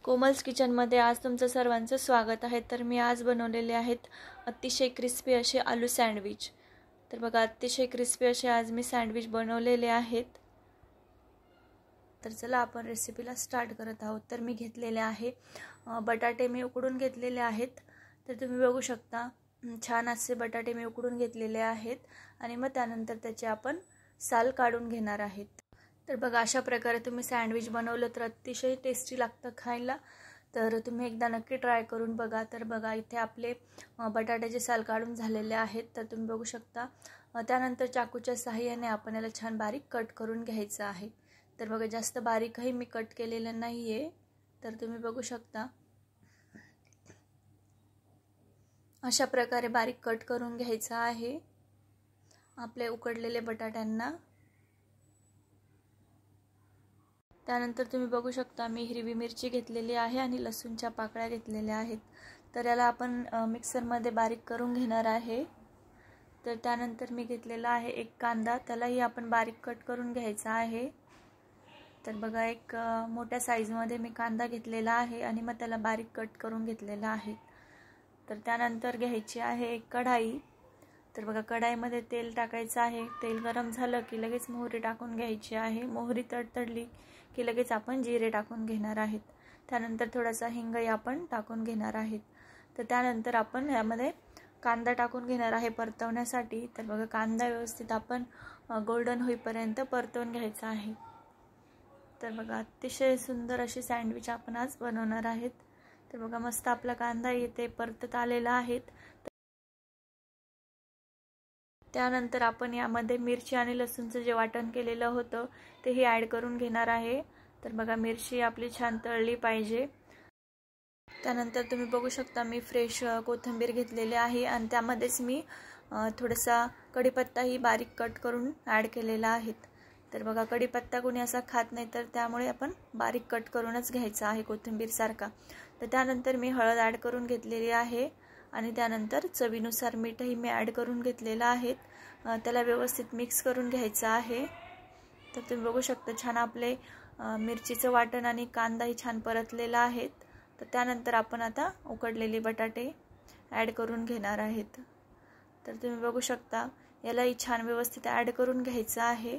कोमल्स किचनमध्ये आज तुमचं सर्वांचं स्वागत आहे। तर मी आज बनवलेले आहेत अतिशय क्रिस्पी असे आलू सँडविच। तर बघा, अतिशय क्रिस्पी असे आज मी सँडविच बनवलेले आहेत। तर चला आपण रेसिपीला स्टार्ट करत आहोत। तर मी घेतलेले आहे बटाटे मी उकडून घेतलेले आहेत। तर तुम्ही बघू शकता छान असे बटाटे मी उकडून घेतलेले आहेत आणि मग त्यानंतर त्याचे आपण साल काढून घेणार आहेत। तर बघा, अशा प्रकारे तुम्ही सँडविच बनवलं तर अतिशय टेस्टी लागतं खायला। तर तुम्ही एकदा नक्की ट्राय करून बघा। तर बघा, इथे आपले बटाट्याचे साल काढून झालेले आहेत। तर तुम्ही बघू शकता त्यानंतर चाकूच्या सहाय्याने आपण याला छान बारीक कट करून घ्यायचं आहे। तर बघा, जास्त बारीकही मी कट केलेलं नाहीये। तर तुम्ही बघू शकता अशा प्रकारे बारीक कट करून घ्यायचं आहे आपले उकडलेले बटाट्यांना। त्यानंतर तुम्ही बघू शकता मी हिरवी मिरची घेतलेली आहे आणि लसूणच्या पाकळ्या घेतलेल्या आहेत। तर याला आपण मिक्सरमध्ये बारीक करून घेणार आहे। तर त्यानंतर मी घेतलेला आहे एक कांदा, त्यालाही आपण बारीक कट करून घ्यायचा आहे। तर बघा, एक मोठ्या साईजमध्ये मी कांदा घेतलेला आहे आणि मग त्याला बारीक कट करून घेतलेला आहे। तर त्यानंतर घ्यायची आहे एक कढाई। तर बघा, कढाईमध्ये तेल टाकायचं आहे। तेल गरम झालं की लगेच मोहरी टाकून घ्यायची आहे। मोहरी तडतडली की लगेच आपण जिरे टाकून घेणार आहेत। त्यानंतर थोडासा हिंगही आपण टाकून घेणार आहेत। तर त्यानंतर आपण यामध्ये कांदा टाकून घेणार आहे परतवण्यासाठी। तर बघा, कांदा व्यवस्थित आपण गोल्डन होईपर्यंत परतवून घ्यायचा आहे। तर बघा, अतिशय सुंदर अशी सँडविच आपण आज बनवणार आहेत। तर बघा, मस्त आपला कांदा इथे परतत आलेला आहे। त्यानंतर आपण यामध्ये मिरची आणि लसूणचं जे वाटण केलेलं होतं तेही ॲड करून घेणार आहे। तर बघा, मिरची आपली छान तळली पाहिजे। त्यानंतर तुम्ही बघू शकता मी फ्रेश कोथिंबीर घेतलेली आहे आणि त्यामध्येच मी थोडासा कढीपत्ताही बारीक कट करून ॲड केलेला आहे। तर बघा, कढीपत्ता कोणी असा खात नाही, तर त्यामुळे आपण बारीक कट करूनच घ्यायचा आहे कोथिंबीर सारखा। तर त्यानंतर मी हळद ॲड करून घेतलेली आहे आणि त्यानंतर चवीनुसार मीठही मी ॲड करून घेतलेलं आहे। त्याला व्यवस्थित मिक्स करून घ्यायचं आहे। तर तुम्ही बघू शकता छान आपले मिरचीचं वाटण आणि कांदाही छान परतलेला आहे। तर त्यानंतर आपण आता उकडलेले बटाटे ॲड करून घेणार आहेत। तर तुम्ही बघू शकता यालाही छान व्यवस्थित ॲड करून घ्यायचं आहे।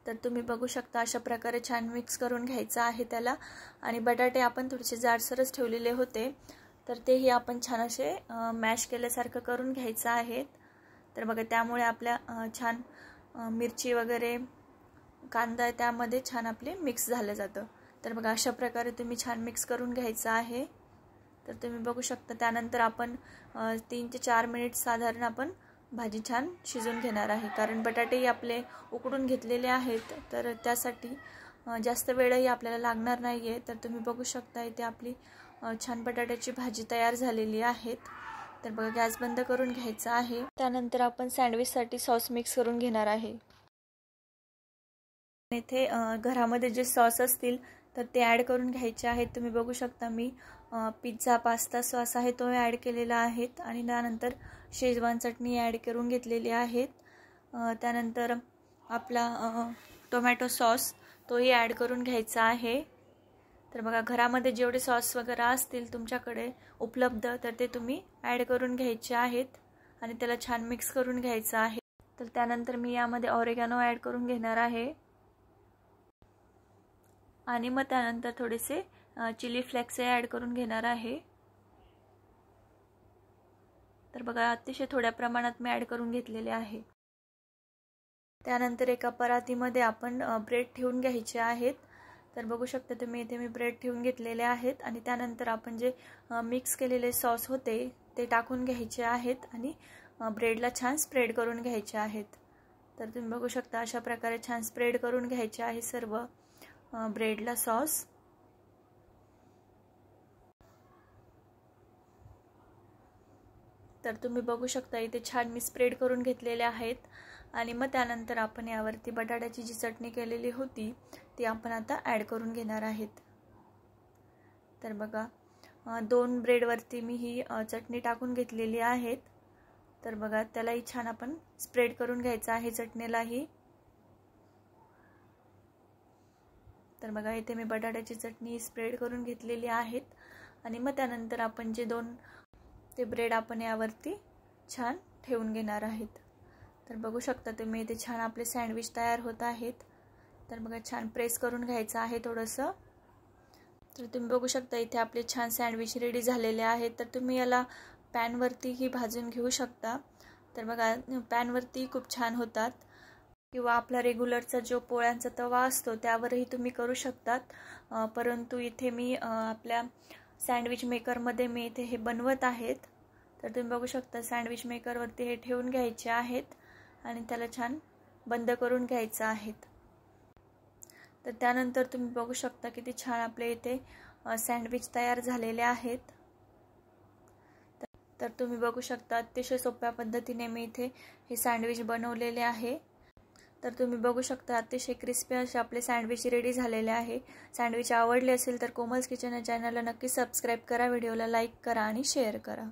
तर तुम्ही बघू शकता अशा प्रकारे छान मिक्स करून घ्यायचं आहे त्याला। आणि बटाटे आपण थोडेसे जाडसरच ठेवलेले होते, तर तेही आपण छान असे मॅश केल्यासारखं करून घ्यायचं आहे। तर बघा, त्यामुळे आपल्या छान मिरची वगैरे कांदा त्यामध्ये छान आपले मिक्स झालं जातं। तर बघा, अशा प्रकारे तुम्ही छान मिक्स करून घ्यायचं आहे। तर तुम्ही बघू शकता त्यानंतर आपण 3 ते 4 मिनिट साधारण आपण भाजी छान शिजून घेणार आहे, कारण बटाटेही आपले उकडून घेतलेले आहेत। तर त्यासाठी जास्त वेळही आपल्याला लागणार नाही आहे। तर तुम्ही बघू शकता इथे आपली छान बटाट्याची भाजी तयार झालेली आहे। तर बघा, गॅस बंद करून घ्यायचा आहे। त्यानंतर आपण सँडविचसाठी सॉस मिक्स करून घेणार आहे। इथे घरामध्ये जे सॉस असतील तर ते ॲड करून घ्यायचे आहेत। तुम्ही बघू शकता मी पिझ्झा पास्ता सॉस आहे तो ॲड केलेला आहे आणि त्यानंतर शेजवान चटणी ॲड करून घेतलेली आहे। त्यानंतर आपला टोमॅटो सॉस तोही ॲड करून घ्यायचा आहे। तर बघा, घरामध्ये जेवढे सॉस वगैरे असतील तुमच्याकडे उपलब्ध तर ते तुम्ही ॲड करून घ्यायचे आहेत आणि त्याला छान मिक्स करून घ्यायचं आहे। तर त्यानंतर मी यामध्ये ऑरेगॅनो ॲड करून घेणार आहे आणि मग त्यानंतर थोडेसे चिली फ्लेक्स ॲड करून घेणार आहे। तर बघा, अतिशय थोड्या प्रमाणात मी ॲड करून घेतलेले आहे। त्यानंतर एका परातीमध्ये आपण ब्रेड ठेवून घ्यायचे आहेत। तर बघू शकता तुम्ही इथे मी ब्रेड ठेवून घेतलेले आहेत आणि त्यानंतर आपण जे मिक्स केलेले सॉस होते ते टाकून घ्यायचे आहेत आणि ब्रेडला छान स्प्रेड करून घ्यायचे आहेत। तर तुम्ही बघू शकता अशा प्रकारे छान स्प्रेड करून घ्यायचे आहे सर्व ब्रेडला सॉस। तर तुम्ही बघू शकता इथे छान मी स्प्रेड करून घेतलेले आहेत आणि मग त्यानंतर आपण यावरती बटाट्याची जी चटणी केलेली होती ती आपण आता ॲड करून घेणार आहेत। तर बघा, 2 ब्रेडवरती मी ही चटणी टाकून घेतलेली आहे। तर बघा, त्यालाही छान आपण स्प्रेड करून घ्यायचं आहे चटणीलाही। तर बघा इथे मी बटाट्याची चटणी स्प्रेड करून घेतलेली आहेत आणि मग त्यानंतर आपण जे 2 ते ब्रेड आपण यावरती छान ठेवून घेणार आहेत. तर बघू शकता तुम्ही इथे छान आपले सँडविच तयार होत आहेत. तर बघा छान प्रेस करून घ्यायचं आहे थोडंसं. तर तुम्ही बघू शकता इथे आपले छान सँडविच रेडी झालेले आहेत. तर तुम्ही याला पॅनवरतीही भाजून घेऊ शकता. तर बघा पॅनवरती खूप छान होतात किंवा आपला रेग्युलरचा जो पोळ्यांचा तवा असतो त्यावरही तुम्ही करू शकतात. परंतु इथे मी आपल्या सँडविच मेकरमध्ये मी इथे हे बनवत आहेत. तर तुम्ही बघू शकता सँडविच मेकरवरती हे ठेवून घ्यायचे आहेत आणि त्याला छान बंद करून घ्यायचं आहेत. तर त्यानंतर तुम्ही बघू शकता किती छान आपले इथे सँडविच तयार झालेले आहेत. तर तुम्ही बघू शकता अतिशय सोप्या पद्धतीने मी इथे हे सँडविच बनवलेले आहे. तर तुम्ही बघू शकता अतिशय क्रिस्पी असे आपले सँडविच रेडी झालेले आहे. सँडविच आवडले असेल तर कोमल्स किचन या चॅनलला नक्की सबस्क्राईब करा, व्हिडिओला लाईक करा आणि शेअर करा.